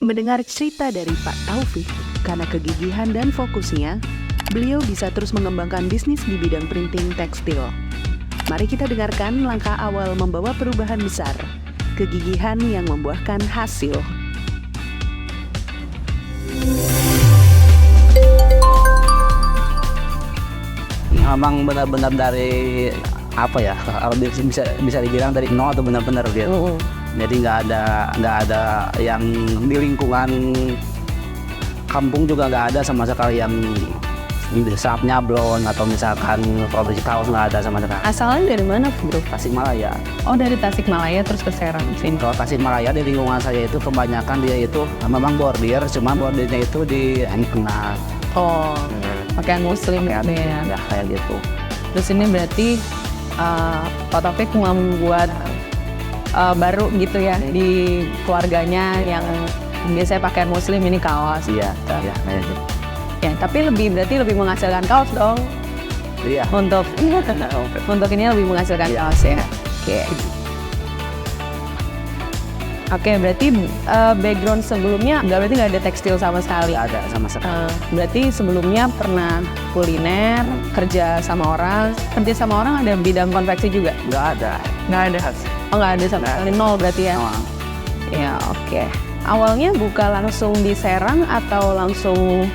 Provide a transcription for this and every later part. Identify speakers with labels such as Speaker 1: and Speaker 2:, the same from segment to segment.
Speaker 1: Mendengar cerita dari Pak Taufik, karena kegigihan dan fokusnya, beliau bisa terus mengembangkan bisnis di bidang printing tekstil. Mari kita dengarkan langkah awal membawa perubahan besar, kegigihan yang membuahkan hasil.
Speaker 2: Memang benar-benar dari apa ya, kalau bisa dibilang dari nol atau benar-benar gitu. Jadi nggak ada yang di lingkungan kampung juga nggak ada sama sekali yang bisa nyablon atau misalkan produksi kaos, nggak ada sama sekali.
Speaker 3: Asalnya dari mana, Bro?
Speaker 2: Tasikmalaya.
Speaker 3: Oh, dari Tasikmalaya terus ke Serang sini.
Speaker 2: Kalau Tasikmalaya di lingkungan saya itu kebanyakan dia itu memang bordir, cuma bordirnya itu di Enkena.
Speaker 3: Oh, pakaian muslim
Speaker 2: Pakaian
Speaker 3: gitu ya.
Speaker 2: ya kayak gitu.
Speaker 3: Terus ini berarti Pak Taufik membuat baru gitu ya di keluarganya yang biasanya pakaian muslim, ini kaos.
Speaker 2: Iya, iya kayak gitu.
Speaker 3: Ya, tapi berarti lebih menghasilkan kaos dong.
Speaker 2: Iya.
Speaker 3: Untuk ini lebih menghasilkan kaos ya. Oke, berarti background sebelumnya berarti nggak ada tekstil sama sekali.
Speaker 2: Nggak ada sama sekali.
Speaker 3: Berarti sebelumnya pernah kuliner, kerja sama orang ada bidang konveksi juga?
Speaker 2: Nggak ada.
Speaker 3: Oh, nggak ada sama sekali, nol berarti ya?
Speaker 2: Doang.
Speaker 3: Ya, oke. Awalnya buka langsung di Serang atau langsung?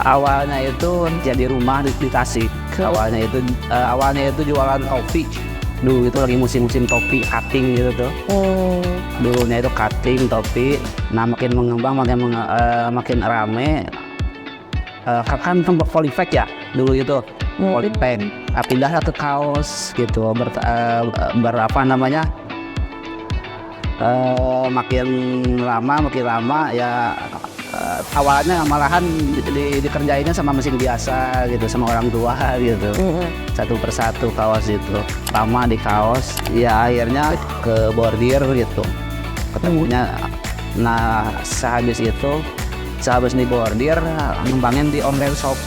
Speaker 2: Awalnya itu jadi rumah di Tasik. Awalnya itu jualan topi. Dulu itu lagi musim-musim topi cutting gitu tuh. Dulunya itu cutting topi. Nah, makin mengembang, makin rame. Kan tempat polypack ya dulu itu. Polypack. Pindah ke kaos gitu. Berapa namanya? Makin lama ya, awalnya malahan dikerjainnya sama mesin biasa gitu, sama orang tua gitu. Satu persatu kaos itu, lama di kaos ya, akhirnya ke bordir gitu ketemunya. Nah, sehabis di bordir ngembangin di online shop.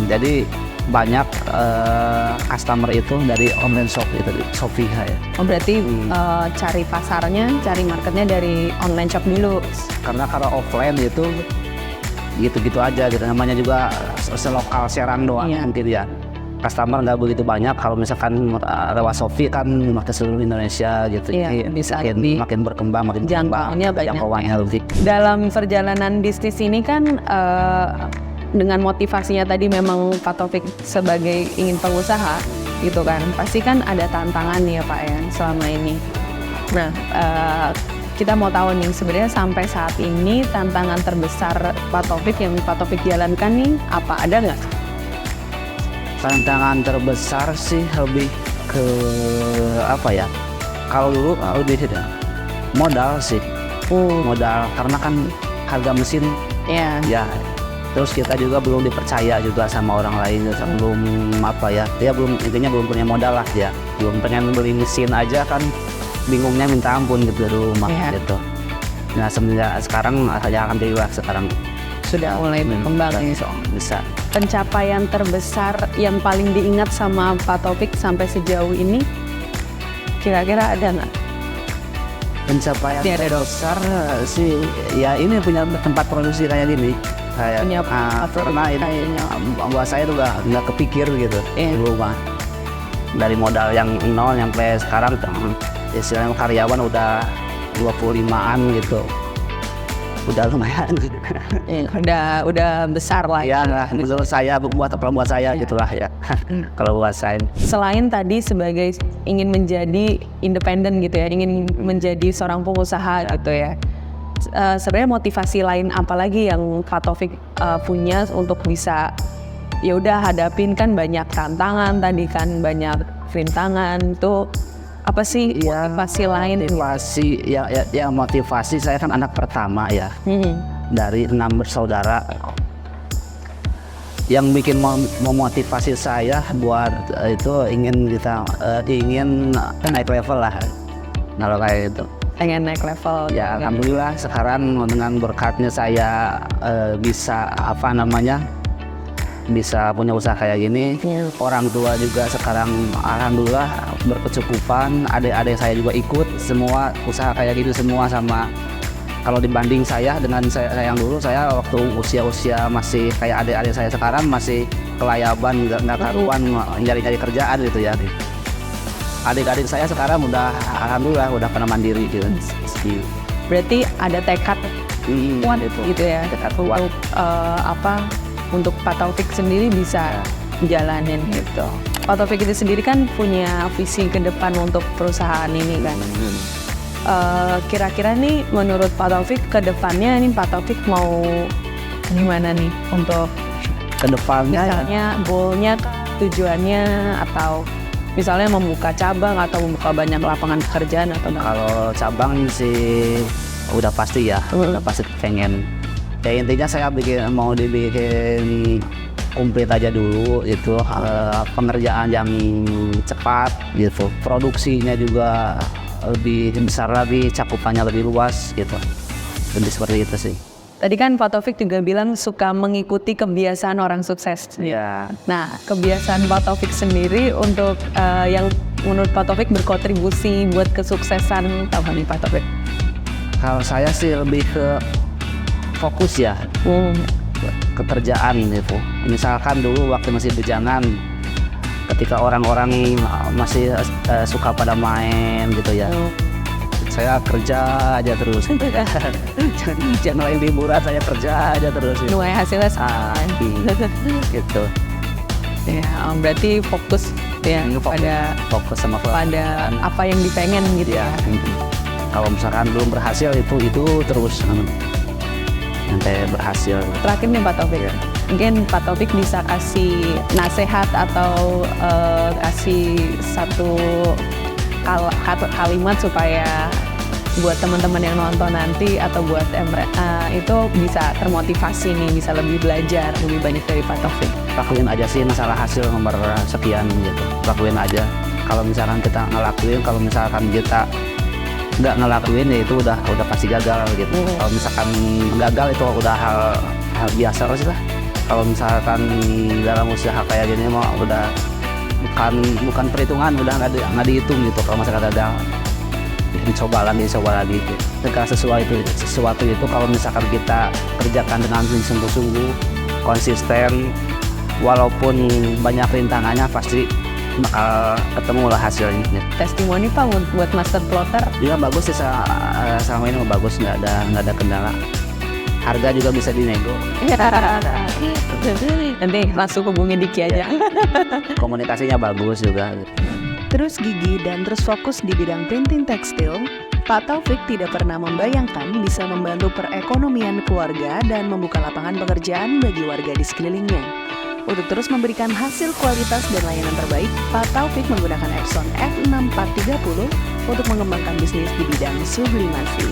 Speaker 2: Jadi banyak customer itu dari online shop itu, di Shopee ya.
Speaker 3: Oh, berarti cari pasarnya, cari marketnya dari online shop dulu.
Speaker 2: Karena kalau offline itu gitu-gitu aja gitu, namanya juga selokal Serang doang.
Speaker 3: Iya.
Speaker 2: Mungkin ya customer nggak begitu banyak. Kalau misalkan lewat Shopee kan ke seluruh Indonesia gitu.
Speaker 3: Iya, bisa
Speaker 2: makin berkembang, makin
Speaker 3: jangkauannya banyak.
Speaker 2: jangkauannya lebih.
Speaker 3: Dalam perjalanan bisnis ini kan dengan motivasinya tadi memang Pak Taufik sebagai ingin pengusaha gitu kan, pasti kan ada tantangan nih ya Pak ya selama ini. Nah, kita mau tahu nih sebenarnya sampai saat ini tantangan terbesar Pak Taufik yang Pak Taufik jalankan nih apa, ada nggak?
Speaker 2: Tantangan terbesar sih lebih ke apa ya? Kalau dulu lebih modal sih. Modal, karena kan harga mesin
Speaker 3: ya.
Speaker 2: Terus kita juga belum dipercaya juga sama orang lain, belum intinya belum punya modal lah ya. Belum pengen beli mesin aja kan bingungnya minta ampun gitu di rumah gitu. Nah, semenjak sekarang alhamdulillah sekarang
Speaker 3: Sudah mulai berkembang ya.
Speaker 2: Bisa.
Speaker 3: Pencapaian terbesar yang paling diingat sama Pak Taufik sampai sejauh ini kira-kira ada nggak?
Speaker 2: Pencapaian terbesar sih ya ini punya tempat produksi kayak gini. Karena ini buat saya juga nggak kepikir gitu di rumah. Dari modal yang nol sampai sekarang istilahnya karyawan udah 25-an gitu. Udah lumayan.
Speaker 3: Udah besar lah
Speaker 2: ya. Menurut saya buat saya gitulah ya. Kalau buat saya.
Speaker 3: Selain tadi sebagai ingin menjadi independen gitu ya, ingin menjadi seorang pengusaha gitu ya. Sebenarnya motivasi lain apa lagi yang Pak Taufik punya untuk bisa ya udah hadapin, kan banyak tantangan tadi kan, banyak rintangan tuh, apa sih motivasi lain?
Speaker 2: Motivasi saya kan anak pertama ya, dari 6 bersaudara. Yang bikin memotivasi saya buat itu ingin naik level lah, kalau kayak itu.
Speaker 3: Pengen naik level.
Speaker 2: Ya, alhamdulillah sekarang dengan berkatnya saya bisa punya usaha kayak gini. Orang tua juga sekarang alhamdulillah berkecukupan. Adik-adik saya juga ikut semua usaha kayak gitu semua, sama Kalau dibanding saya dengan saya yang dulu, saya waktu usia masih kayak adik-adik saya sekarang masih kelayaban, nggak karuan nyari-nyari kerjaan gitu ya. Adik-adik saya sekarang udah alhamdulillah udah pada mandiri gitu.
Speaker 3: Berarti ada tekad kuat
Speaker 2: itu.
Speaker 3: gitu ya
Speaker 2: Tekad kuat.
Speaker 3: untuk untuk Pak Taufik sendiri bisa jalanin gitu. Pak Taufik itu sendiri kan punya visi ke depan untuk perusahaan ini kan. Kira-kira nih menurut Pak Taufik ke depannya nih Pak Taufik mau gimana nih untuk
Speaker 2: Kedepannya
Speaker 3: misalnya goalnya, tujuannya, atau misalnya membuka cabang atau membuka banyak lapangan pekerjaan atau enggak?
Speaker 2: kalau cabang sih udah pasti ya, udah pasti pengen. Ya intinya saya mau dibikin komplit aja dulu itu, pengerjaan yang cepat gitu, produksinya juga lebih besar lagi, cakupannya lebih luas gitu. Lebih seperti itu sih.
Speaker 3: Tadi kan Pak Taufik juga bilang suka mengikuti kebiasaan orang sukses.
Speaker 2: Ya,
Speaker 3: Nah, kebiasaan Pak Taufik sendiri untuk yang menurut Pak Taufik berkontribusi buat kesuksesan apa nih Pak Taufik?
Speaker 2: kalau saya sih lebih ke fokus ya, kerjaan gitu. Misalkan dulu waktu masih bujangan, ketika orang-orang masih suka pada main gitu ya, saya kerja aja terus. Jangan lain liburan, saya kerja aja terus gitu.
Speaker 3: Nuai hasilnya sekarang.
Speaker 2: Gitu.
Speaker 3: Ya, berarti fokus ya
Speaker 2: Fokus sama
Speaker 3: pada apa yang dipengen gitu ya.
Speaker 2: Kalau misalkan belum berhasil itu terus sampai berhasil.
Speaker 3: Terakhir nih Pak Taufik, mungkin Pak Taufik bisa kasih nasihat atau kasih satu kalimat supaya buat teman-teman yang nonton nanti atau buat itu bisa termotivasi nih, bisa lebih belajar lebih banyak dari Pak Taufik.
Speaker 2: Lakuin aja sih, masalah hasil nomor sekian gitu. Lakuin aja. Kalau misalkan kita ngelakuin, kalau misalkan kita nggak ngelakuin ya itu udah pasti gagal gitu. Kalau misalkan gagal itu udah hal biasa sih lah. Kalau misalkan dalam usaha kayak gini mah udah bukan perhitungan, udah nggak dihitung gitu. Kalau misalkan gagal, dicoba lagi gitu. Segala sesuatu itu kalau misalkan kita kerjakan dengan sungguh-sungguh, konsisten, walaupun banyak rintangannya pasti bakal ketemu lah hasilnya.
Speaker 3: Testimoni Pak buat master plotter.
Speaker 2: Ya bagus sih, selama ini bagus, nggak ada kendala. Harga juga bisa dinego.
Speaker 3: Nanti langsung hubungi Diki aja.
Speaker 2: Komunikasinya bagus juga.
Speaker 1: Terus gigih dan terus fokus di bidang printing tekstil, Pak Taufik tidak pernah membayangkan bisa membantu perekonomian keluarga dan membuka lapangan pekerjaan bagi warga di sekelilingnya. Untuk terus memberikan hasil kualitas dan layanan terbaik, Pak Taufik menggunakan Epson F6430 untuk mengembangkan bisnis di bidang sublimasi.